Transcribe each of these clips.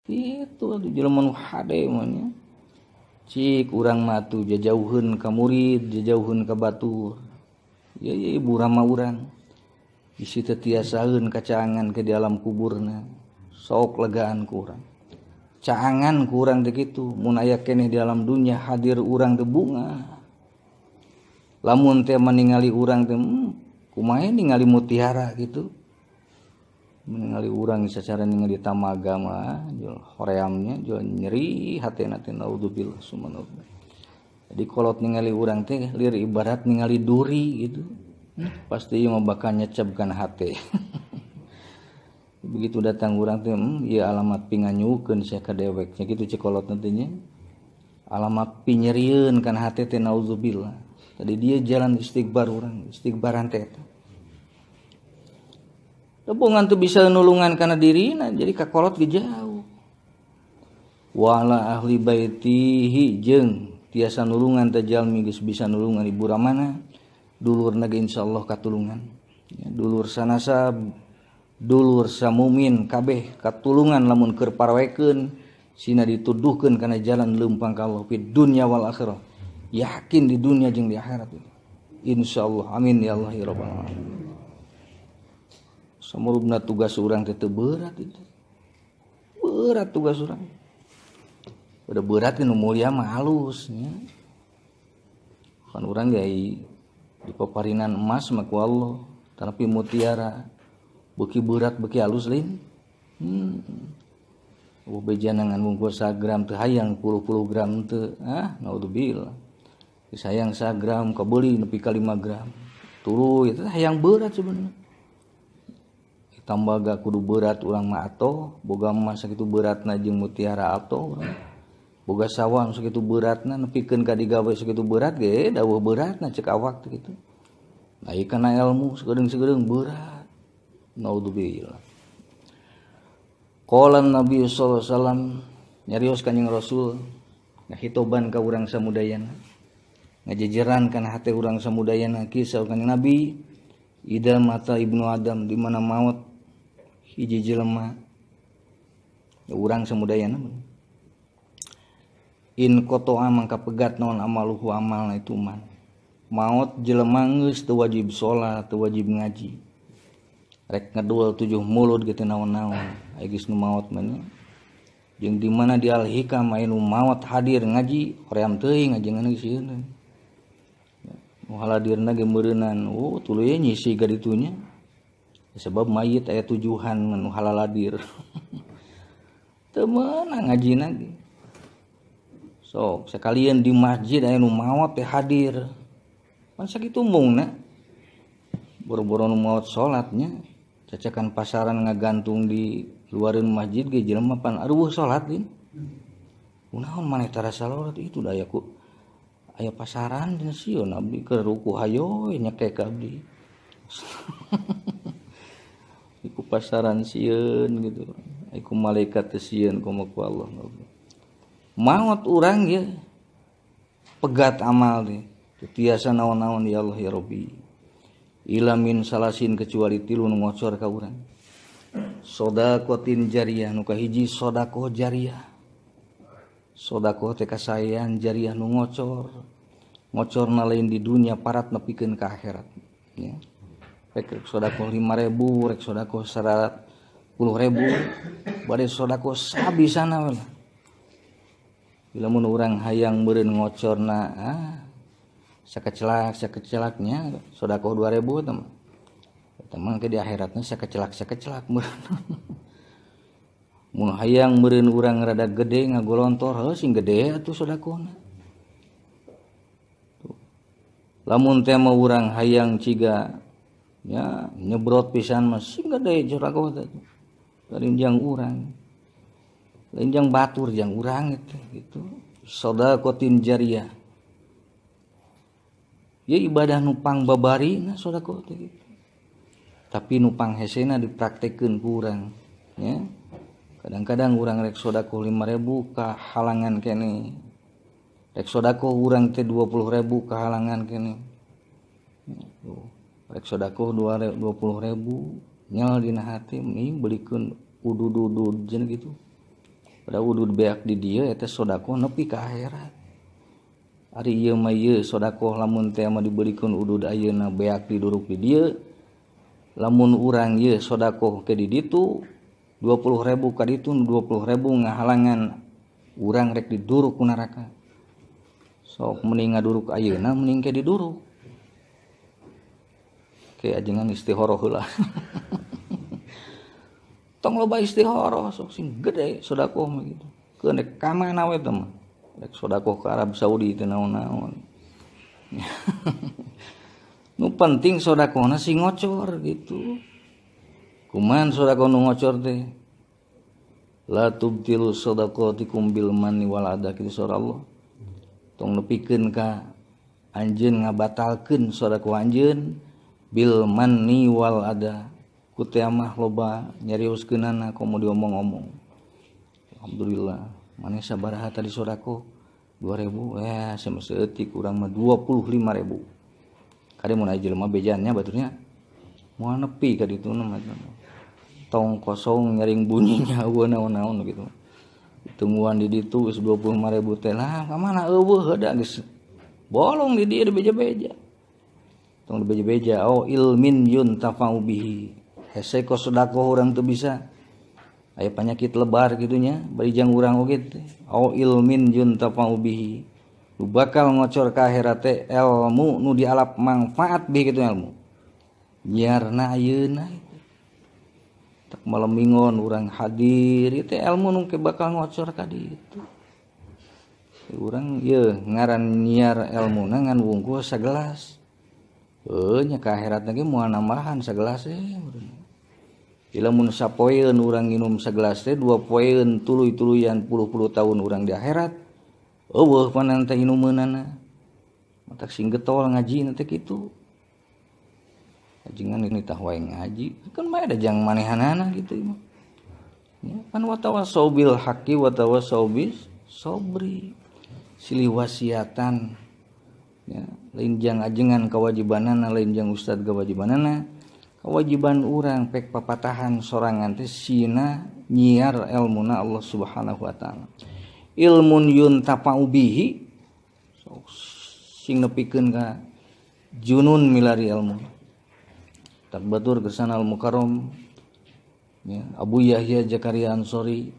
Itu atuh jelema nu hade mah nya. Cik urang mah atuh jajauheun ka murid, jajauheun ka batur. Ya ibu rama urang. Isi teu tiasaeun kacaangan ke di alam kuburna. Sok legaan ku urang. Caangan ku urang teh kitu, mun aya keneh di alam dunya hadir urang teh bunga. Lamun teh ningali urang teh kumaha ningali mutiara gitu. Ningali urang sacara ningali tamaga mah jual horeamnya jual nyeri hatena teh naudzubillah subhanallah. Jadi kolot ningali urang teh lir ibarat ningali duri gitu. Pasti ieu mah bakal nyecebkan hate. Begitu datang urang teh ieu alamat pinganyukeun sia ka deweknya kitu cek kolot teh nya. Alamat pinyerieun kana hate teh naudzubillah. Tadi dia jalan istighbar urang, istighbaran teh eta. Tebongan tuh bisa nulungan kana dirina jadi kakolot ge jauh. Wala ahli baitihi jeung tiasa nulungan teh jalmi geus bisa nulungan ibu ramana dulurna ge insyaallah katulungan. Ya, dulur sanasa dulur samumin kabeh katulungan lamun keur parawekeun sina dituduhkeun kana jalan leumpang ka Allah fid dunya wal akhirah. Yakin di dunia jeung di akhirat. Insyaallah amin ya Allah ya rabbal alamin. Samurubna tugas urang teh teu berat itu. Berat tugas urang. Udah berat nu mulia mah halus nya. Kan urang ge di paparinan emas mah ku Allah, tapi mutiara beuki berat beuki halus lain. Bejangan bungkus 1 gram teu hayang 10 gram teu. Naudzubillah. Sayang 1 gram kabeli nepi ka 5 gram. Tuluy eta hayang berat sebenarnya. Tambah gak kudu berat urang mah atoh, boga emas sakitu beratna jeung mutiara atoh urang. Boga sawang sakitu beratna nepikeun ka digawe sakitu berat ge daweuh beratna cek awak teh kitu. Nah ieu kana ilmu sagedeung-sagedeung berat. Naudzubillah. Qala Nabi sallallahu alaihi wasallam nyarios kanjing Rasul ngahitoban ka urang samudayana. Ngajejeran kana hate urang samudayana kisah kanjing Nabi ida mata ibnu Adam di mana maut hiji jelema urang samudayana in kotoa mangka pegat naon amaluhu amalna itu man maut jelema geus teu wajib salat teu wajib ngaji rek ngadul 7 mulut gitu naon-naon aya geus nu maot mah nya jeung di mana di al-hikam aya nu maot hadir ngaji hoream teuing ngajengan geus sieun nu haladirna ge meureunan tuluy nyisi ka ditunya sebab mayit aya tujuan nu halaladir teu meunang ngajina ge sok sekalian di masjid aya nu maot teh hadir pan sakitu mungna boro-boro nu maot salatnya cacakan pasaran ngagantung di luareun masjid ge jelema pan arueuh salat ge kunaon maneh tara salat itu da aya pasaran dina sieun abdi keur ruku hayo nyekek abdi iku pasaran sieun gitu iku malaikat teh sieun ku Allah maot urang ge pegat amal teh tiasa naon-naon ya Allah ya Rabbi ila min salasin kecuali 3 nu ngocor ka urang sedaqatin jariyah nu kahiji sedekah jariyah sedekah teh kasaean jariyah nu ngocorna lain di dunia parat nepikeun ka akhirat ya rek sedekah 5.000 rek sedekah 100.000 bade sedekah sabisana we lamun urang hayang meureun ngocorna sakecelaknya sedekah 2.000 teh eta mah ke di akhiratna sakecelak mun hayang meureun urang rada gede ngagolontor sing gede atuh sedekahna lamun teh mah urang hayang ciga ya nyebrot pisan mah sing gede sedekah teh lain urang lain jang batur jang urang gitu sedaqatin jariyah ya ibadah nupang babari na sedekah teh gitu. Tapi nupang hesena dipraktekkeun ku urang ya kadang-kadang urang rek sedekah 5.000 ka halangan keneh rek sedekah urang teh 20.000 ka halangan keneh rek sedekah 20.000 nyal dina hati mending belikeun udud-udud jeung gitu pada udud beak di dieu eta sodaqoh nepi ka akhirat. Ari ieu mah ieu sodaqoh lamun teh mah dibelikeun udud ayeuna beak diduruk di dieu, lamun urang ieu sodaqoh ke di ditu 20.000 ka ditu 20.000 ngahalangan urang rek diduruk ku neraka. Sok mending ngaduruk ayeuna mending ke diduruk. Ke ajengan istihoroh heula. Tong loba istihoroh sok sing gede sodaqoh mah gitu. Keun ka mana we teh mah. Rek sodaqoh ka Arab Saudi teh naon-naon. Nu penting sodaqohna sing ngocor gitu. Kumaha sodaqoh nu ngocor teh? La tubtilu shadaqatikum bil manni wal adha kitu surah Allah. Tong nepikeun ka anjeun ngabatalkeun sodaqoh anjeun bil manni wal adha. Ku teh mah loba nyarioskeunana komo diomong-omong. Alhamdulillah. Maneh sabaraha tadi sodaqoh 2.000 ya sama seeutik urang mah 25.000. Kade mun aya jelema bejannya baturnya moal nepi ka ditu mah tong kosong nyaring bunyinya eueuh naon-naon gitu. Temuan di ditu geus 25.000 teh lah ka mana eueuh heuda geus bolong di dieu di beja-beja. Tong di beja-beja ilmin yuntafa'u bihi. Hese ko sodaqoh urang teu bisa aya penyakit lebar gitunya bari jang urang oge teh ilmin yuntafa'u bihi nu bakal ngocor ka akhirat teh ilmu nu dialap manfaat bihi kitu ilmu nyiarna ayeuna tak malemingon urang hadir itu ilmu nu bakal ngocor ka ditu urang ieu ngaran nyiar ilmuna ngan wungkul sagelas nya ka akhirat ge moal nambahan sagelas lamun sapoeun urang nginum sagelas teh 2 poeun tuluy-tuluyan puluh-puluh tahun urang di akhirat eueuh panan teh inumeunana matak sing getol ngaji teh kitu ajengan ini tah wae ngaji kan bae ada jang manehanana gitu ya kan watawasau bil haqqi watawasau bis sabri silih wasiatan ya lain jang ajengan kewajibanana lain jang ustad kewajibanana kewajiban urang pek papatahan sorangan teh sina nyiar ilmuna Allah Subhanahu wa taala. Ilmun yuntafa'u bihi sing nepikeun ka junun milari ilmu. Tak batur kesana al-mukarram ya Abu Yahya Zakaria Ansori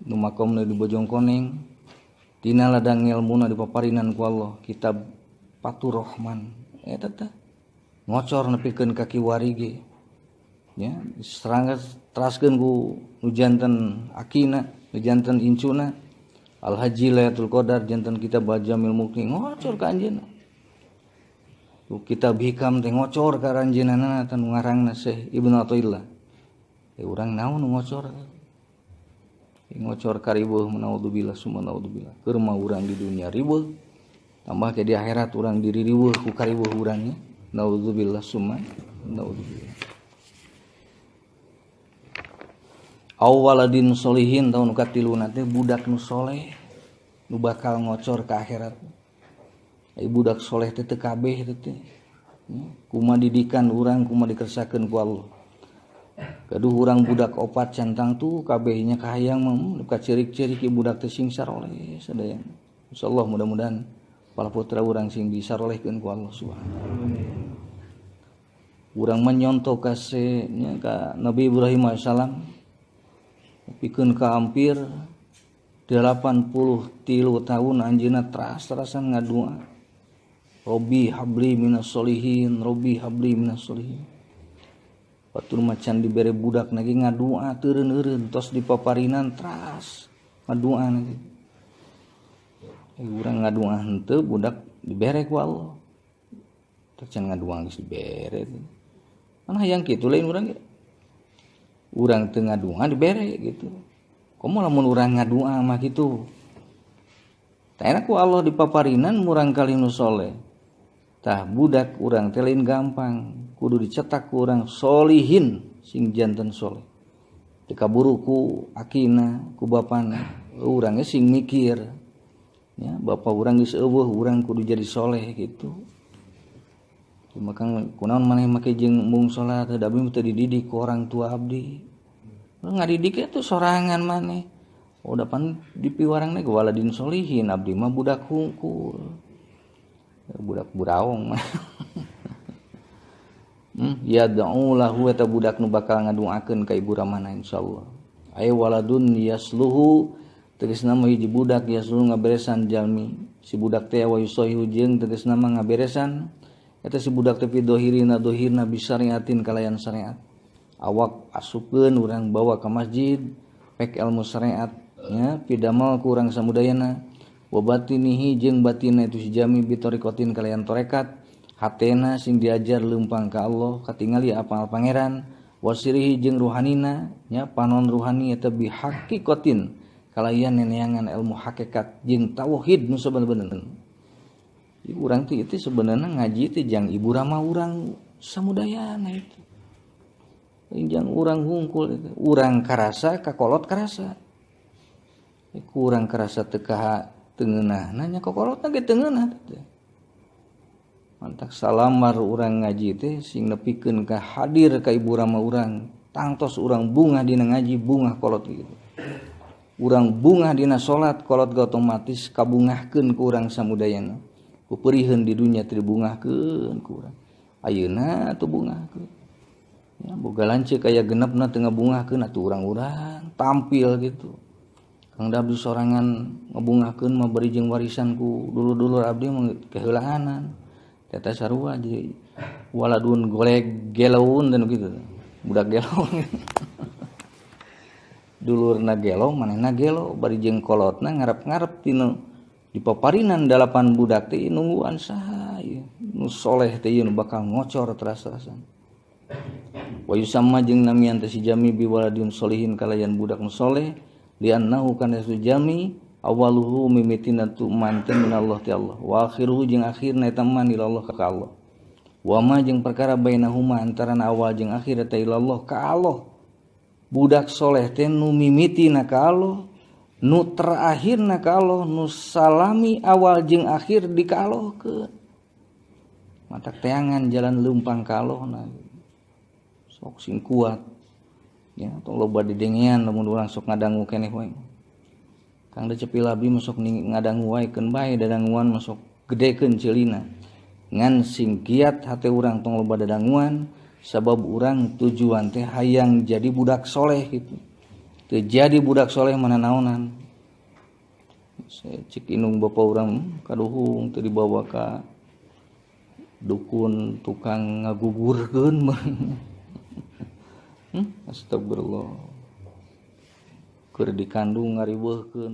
nu makomna di Bojongkoneng dina ladang ilmuna dipaparinan ku Allah kitab Fathur Rahman eta teh ngocor nepikeun ka kiwari ge ya serangga teraskeun ku nu janten akina nu janten incuna Al Haji Lailatul Qadar janten kitab Jamil Muqni ngocor ka anjeunna ku kitab hikam teh ngocor ka anjeunna teh nu ngarangna Syekh Ibnu Athaillah urang naon nu ngocor ngocor ka riweuh naudzubillah summa naudzubillah keur mah urang di dunia riweuh tambah ke di akhirat urang diri riweuh ku kariweuh urangnya naudzubillah summa naudzubillah awaladin solihin tahun katiluna teh budak nu soleh nu bakal ngocor ka akhirat ai budak soleh teh teu kabeh teh kumaha didikan urang kumaha dikersakeun ku Allah kaduh urang budak opat cantang tuh kabehnya kahayang mah ka cirik-cirik budak teh sing saroleh sadayana insyaallah mudah-mudahan pala putra urang sing disarolehkeun ku Allah Subhanahu wa taala. Urang menyontoh ka Nabi Ibrahim alaihissalam pikeun ka hampir 83 tahun anjeunna teras-terasan ngadua. Robbi habli minas solihin, Robbi habli minas solihin. Batur macan dibere budak lagi ngadua teureun-eureun tos dipaparinan teras ngadua lagi. Urang ngadua henteu budak dibere ku Allah. Tak can ngadua geus dibere. Mana hayang kitu lain urang ge. Urang teu ngadua dibere gitu. Komo lamun urang ngadua mah kitu. Tah enak ku Allah dipaparinan murang kali nu soleh. Tah budak urang teh lain gampang. Kudu dicetak ku urang solihin sing janten soleh. Teu kaburu ku akina, ku bapana. Urang ge sing mikir. Ya, bapak urang geus eueuh urang kudu jadi soleh gitu. Maka kunaon maneh make jeung mung salat abdi teu dididik ku orang tua abdi. Ngadidik itu sorangan maneh. Dapan dipiwarang nego waladin solihin abdi mah budak hungkul. Budak buraong mah. Ya da'u lahu eta budak nu bakal ngaduakeun ka ibu ramana insyaallah. Ay waladun yasluhu tegasna mah hiji budak yasluhu ngaberesan jalmi. Si budak teh wa yusohihu jeung tegasna mah ngaberesan eta si budak teh dohirina bisyariatin kalayan syariat. Awak asupkeun urang bawa ka masjid pek ilmu syariat nya pidamal ku urang samudayana wa batinihi jeung batinna itu si jami bitorikotin kalayan torekat. Hatena sing diajar leumpang ka Allah katingali apal pangeran wasirihi jeung ruhanina nya panon ruhani eta bihaqiqatin kalayan neneangan ilmu hakikat jeung tauhid nu sabener-bener. Urang teh itu sebenarnya ngaji teh jang ibu rama urang samudayana itu. Jang urang hungkul itu. Urang karasa kakolot karasa. Kurang karasa teu ka teungeunahna nya kokolotna ge teungeunah teh. Mantak salamar urang ngaji teh sing nepikeun ka hadir ka ibu rama urang tangtos urang bungah dina ngaji bungah kolot gitu. Urang bungah dina salat kolot ge otomatis kabungahkeun ku urang samudayana. Kupeuriheun di dunya teu dibungahkeun ku urang. Ayeuna atuh bungahkeun. Ya boga lanceuk aya genepna teu ngabungahkeun atuh urang-urang tampil gitu. Kang abdi sorangan ngabungahkeun mah bari jeung warisan ku dulur-dulur abdi mah keheulahanan. Eta sarua di waladun golek geloun dan gitu. Budak gelo. Dulurna gelo manehna gelo bari jeung kolotna ngarep-ngarep tinu dipaparinan 8 budak teh nungguan saha ieu. Nu soleh teh ieu nu bakal ngocor teras-terasan. Wa yusamma jeung namian teh si jami bi waladun solihin kalayan budak nu soleh liannahu kana su jami awaluhu mimitina tu manten minallah ti Allah wa akhiruhu jeung akhirna eta man ilallah ka Allah wa ma jeung perkara bainahuma antarana awal jeung akhir eta ilallah ka Allah budak soleh teh nu mimitina ka Allah nu terakhirna ka Allah nu salami awal jeung akhir di ka Allah ke matak teangan jalan leumpang ka Allah na sok sing kuat ya tong loba didengean lamun urang sok ngadangu keneh we. Kang da cepil abi masuk ngadangu waekeun bae dadanguan masuk gedekeun ceulina. Ngan sing kiat hate urang tong loba dadanguan sabab urang tujuan teh hayang jadi budak soleh gitu. Teu jadi budak soleh mana naonan. Cik inung bapa urang kaduhung teu dibawa ka dukun tukang ngagugurkeun. Astagfirullah. Keur dikandung ngariweuhkeun